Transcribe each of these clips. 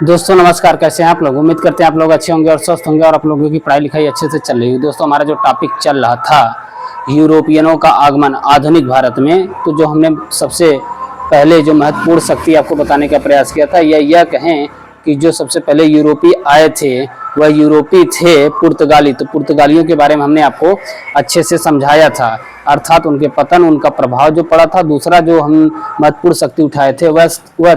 दोस्तों नमस्कार, कैसे हैं आप लोग। उम्मीद करते हैं आप लोग अच्छे होंगे और स्वस्थ होंगे और आप लोगों की पढ़ाई लिखाई अच्छे से चल रही है। दोस्तों हमारा जो टॉपिक चल रहा था यूरोपियनों का आगमन आधुनिक भारत में, तो जो हमने सबसे पहले जो महत्वपूर्ण शक्ति आपको बताने का प्रयास किया था यह कहें कि जो सबसे पहले यूरोपीय आए थे वह यूरोपी थे पुर्तगाली। तो पुर्तगालियों के बारे में हमने आपको अच्छे से समझाया था, अर्थात उनके पतन, उनका प्रभाव जो पड़ा था। दूसरा जो हम महत्वपूर्ण शक्ति उठाए थे वह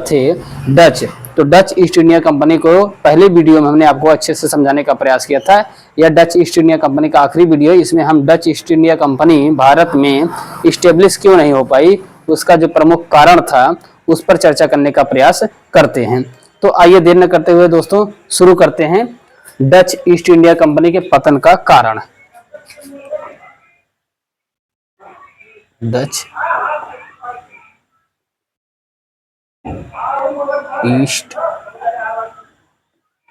थे डच। तो डच ईस्ट इंडिया कंपनी को पहले वीडियो में हमने आपको अच्छे से समझाने का प्रयास किया था। यह डच ईस्ट इंडिया कंपनी का आखिरी वीडियो है। इसमें हम Dutch east India company Bharat में इस्टेब्लिश क्यों नहीं हो पाई, उसका जो प्रमुख कारण था उस पर चर्चा करने का प्रयास करते हैं। तो आइए देर न करते हुए दोस्तों शुरू करते हैं डच ईस्ट इंडिया कंपनी के पतन का कारण। डच ईस्ट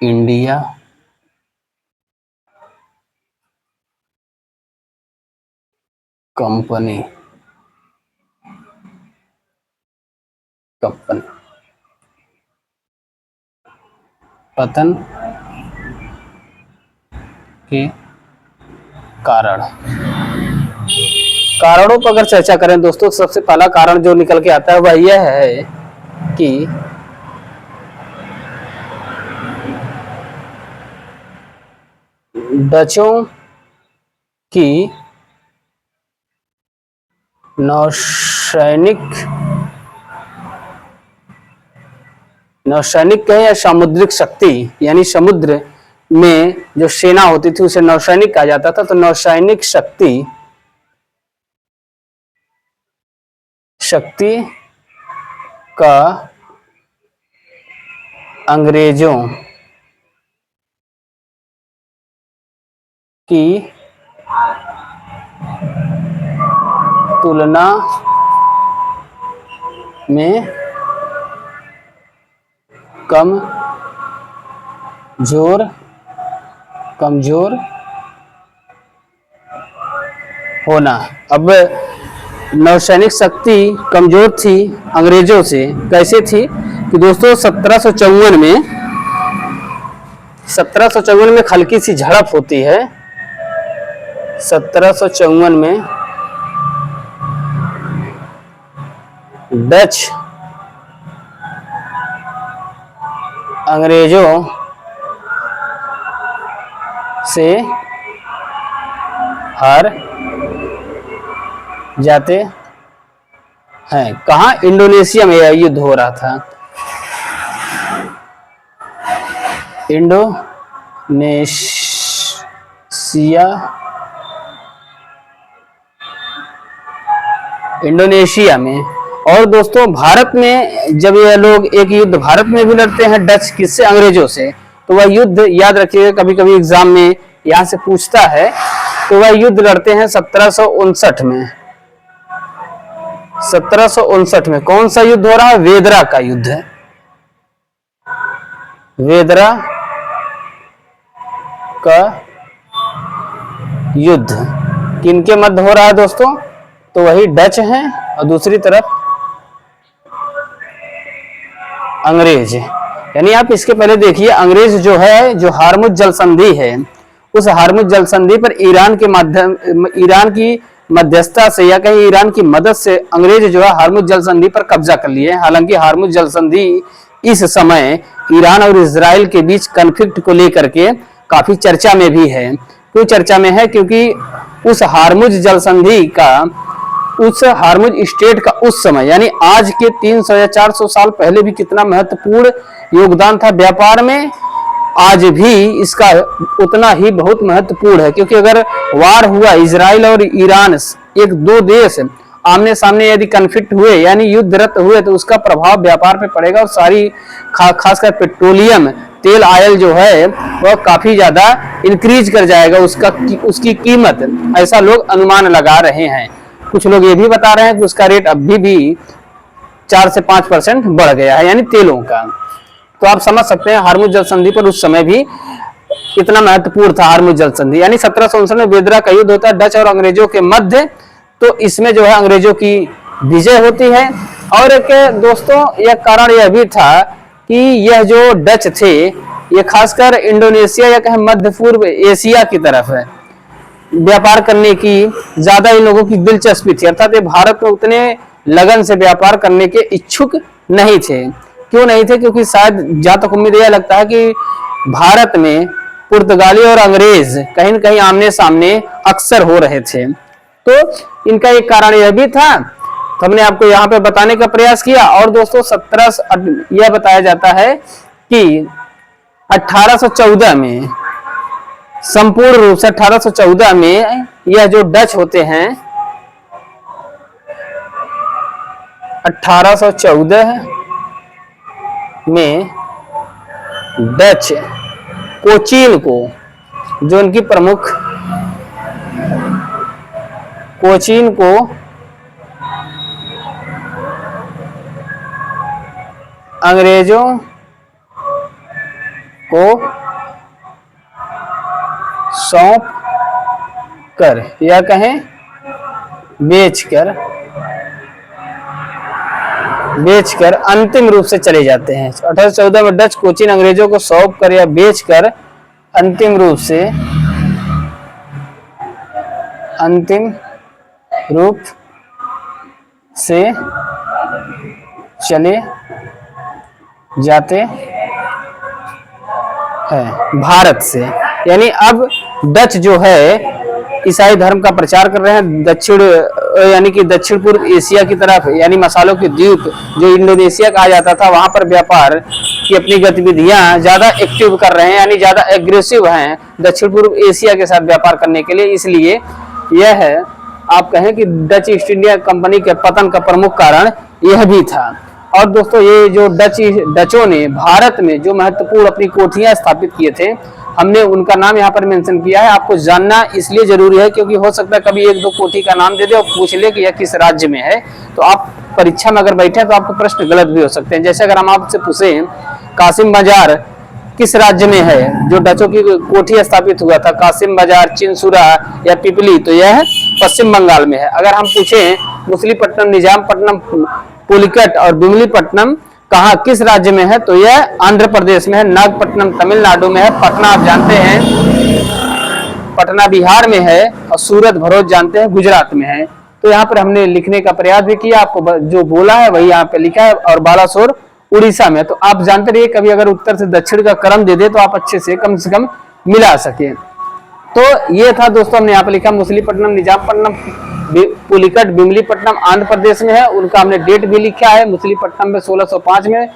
इंडिया कंपनी पतन के कारणों पर अगर चर्चा करें दोस्तों, सबसे पहला कारण जो निकल के आता है वह यह है कि डचों की नौसैनिक कहें या सामुद्रिक शक्ति, यानी समुद्र में जो सेना होती थी उसे नौसैनिक कहा जाता था। तो नौसैनिक शक्ति का अंग्रेजों की तुलना में कमजोर होना। अब नौसैनिक शक्ति कमजोर थी अंग्रेजों से। कैसे थी कि दोस्तों 1754 में हल्की सी झड़प होती है। 1754 में डच अंग्रेजों से हार जाते हैं। कहाँ? इंडोनेशिया में यह युद्ध हो रहा था। इंडोनेशिया में। और दोस्तों भारत में जब यह लोग एक युद्ध भारत में भी लड़ते हैं डच किससे? अंग्रेजों से। तो वह युद्ध याद रखिएगा, कभी कभी एग्जाम में यहां से पूछता है। तो वह युद्ध लड़ते हैं 1759 में। 1759 में कौन सा युद्ध हो रहा है? वेदरा का युद्ध है। वेदरा का युद्ध किनके मध्य हो रहा है दोस्तों? तो वही डच हैं और दूसरी तरफ अंग्रेज। यानी आप इसके पहले देखिए, अंग्रेज जो है, जो हार्मुज जल संधि है, उस हार्मुज जल संधि पर ईरान की मध्यस्थता से या कहीं ईरान की मदद से अंग्रेज जो है हार्मुज जल संधि पर कब्जा कर लिए। हालांकि हार्मुज जल संधि इस समय ईरान और इजराइल के बीच कॉन्फ्लिक्ट को लेकर के काफी चर्चा में भी है। क्यों चर्चा में है? क्योंकि उस हार्मुज जल संधि का, उस हार्मुज स्टेट का उस समय यानी आज के 300 या 400 साल पहले भी कितना महत्वपूर्ण योगदान था व्यापार में, आज भी इसका उतना ही बहुत महत्वपूर्ण है। क्योंकि अगर वार हुआ, इजराइल और ईरान एक दो देश आमने सामने यदि कन्फ्लिक्ट हुए यानी युद्धरत हुए, तो उसका प्रभाव व्यापार पे पड़ेगा और सारी खासकर पेट्रोलियम तेल आयल जो है वह काफी ज्यादा इंक्रीज कर जाएगा उसकी कीमत। ऐसा लोग अनुमान लगा रहे हैं। कुछ लोग ये भी बता रहे हैं कि उसका रेट अभी भी 4 से 5% बढ़ गया है, यानी तेलों का। तो आप समझ सकते हैं हार्मुज जल संधि पर उस समय भी कितना महत्वपूर्ण था हार्मुज जल संधि। यानी 1759 में वेदरा का युद्ध होता है डच और अंग्रेजों के मध्य। तो इसमें जो है अंग्रेजों की विजय होती है। और एक दोस्तों यह कारण यह भी था कि यह जो डच थे ये खासकर इंडोनेशिया या कहें मध्य पूर्व एशिया की तरफ है व्यापार करने की ज्यादा इन लोगों की दिलचस्पी थी, अर्थात ये भारत में उतने लगन से व्यापार करने के इच्छुक नहीं थे। क्यों नहीं थे? क्योंकि शायद जहां तक उम्मीद यह लगता है कि भारत में पुर्तगाली और अंग्रेज कहीं न कहीं आमने सामने अक्सर हो रहे थे, तो इनका एक कारण यह भी था। तो हमने आपको यहाँ पे बताने का प्रयास किया। और दोस्तों 17 यह बताया जाता है कि 1814 में संपूर्ण रूप से 1814 में यह जो डच होते हैं 1814 में डच कोचीन को, जो उनकी प्रमुख कोचीन को अंग्रेजों को सौंप कर या कहें बेचकर अंतिम रूप से चले जाते हैं। 1814 में डच कोचीन अंग्रेजों को सौंप कर या बेचकर अंतिम रूप से चले जाते हैं भारत से। यानी अब डच जो है ईसाई धर्म का प्रचार कर रहे हैं दक्षिण पूर्व एशिया की तरफ, यानी मसालों के द्वीप जो इंडोनेशिया कहा जाता था वहां पर व्यापार की अपनी गतिविधियां ज्यादा एक्टिव कर रहे हैं, यानी ज्यादा एग्रेसिव हैं दक्षिण पूर्व एशिया के साथ व्यापार करने के लिए। इसलिए यह है आप कहें कि डच ईस्ट इंडिया कंपनी के पतन का प्रमुख कारण यह भी था। और दोस्तों ये जो डचों ने भारत में जो महत्वपूर्ण अपनी कोठियां स्थापित किए थे, हमने उनका नाम यहाँ पर मेंशन किया है। आपको जानना इसलिए जरूरी है क्योंकि हो सकता है कभी एक दो कोठी का नाम दे दे और पूछ ले कि यह किस राज्य में है, तो आप परीक्षा में अगर बैठे तो आपके प्रश्न गलत भी हो सकते हैं। जैसे अगर हम आपसे पूछे कासिम बाजार किस राज्य में है, जो डचों की कोठी स्थापित हुआ था, कासिम बाजार, चिंसुरा या पिपली, तो यह पश्चिम बंगाल में है। अगर हम पूछे मछलीपट्टनम, निजामपट्टनम, पुलिकट और बिमलीपट्टनम कहाँ किस राज्य में है, तो यह आंध्र प्रदेश में है। नागपट्टनम तमिलनाडु में है। पटना आप जानते हैं पटना बिहार में है। और सूरत भरूच जानते हैं गुजरात में है। तो यहाँ पर हमने लिखने का प्रयास भी किया, आपको जो बोला है वही यहाँ पे लिखा है। और बालासोर उड़ीसा में। तो आप जानते रहिए कभी अगर उत्तर से दक्षिण का क्रम दे दे तो आप अच्छे से कम मिला सके। तो ये था दोस्तों, हमने यहाँ पे लिखा मछलीपट्टनम, निजामपट्टनम, पुलिकट, बिमलीपट्टनम आंध्र प्रदेश में है। उनका हमने डेट भी लिखा है। मछलीपट्टनम में 1605 में,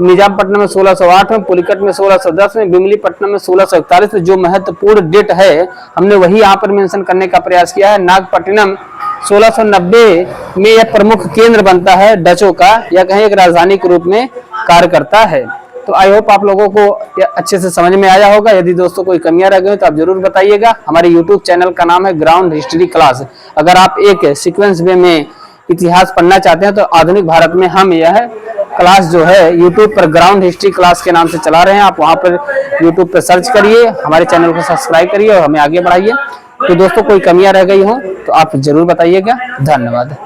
निजामपट्टनम में 1608 में, पुलिकट में 1610 में, बिमलीपट्टनम में 1641 में। जो महत्वपूर्ण डेट है हमने वही यहाँ पर मेंशन करने का प्रयास किया है। नागपट्टनम 1690 में यह प्रमुख केंद्र बनता है डचों का, या कहीं एक राजधानी के रूप में कार्य करता है। तो आई होप आप लोगों को अच्छे से समझ में आया होगा। यदि दोस्तों कोई कमियां रह गई तो आप जरूर बताइएगा। हमारे यूट्यूब चैनल का नाम है ग्राउंड हिस्ट्री क्लास। अगर आप एक सीक्वेंस वे में इतिहास पढ़ना चाहते हैं तो आधुनिक भारत में हम यह क्लास जो है यूट्यूब पर ग्राउंड हिस्ट्री क्लास के नाम से चला रहे हैं। आप वहां पर यूट्यूब पर सर्च करिए, हमारे चैनल को सब्सक्राइब करिए और हमें आगे बढ़ाइए। तो दोस्तों कोई कमियां रह गई हो तो आप जरूर बताइएगा। धन्यवाद।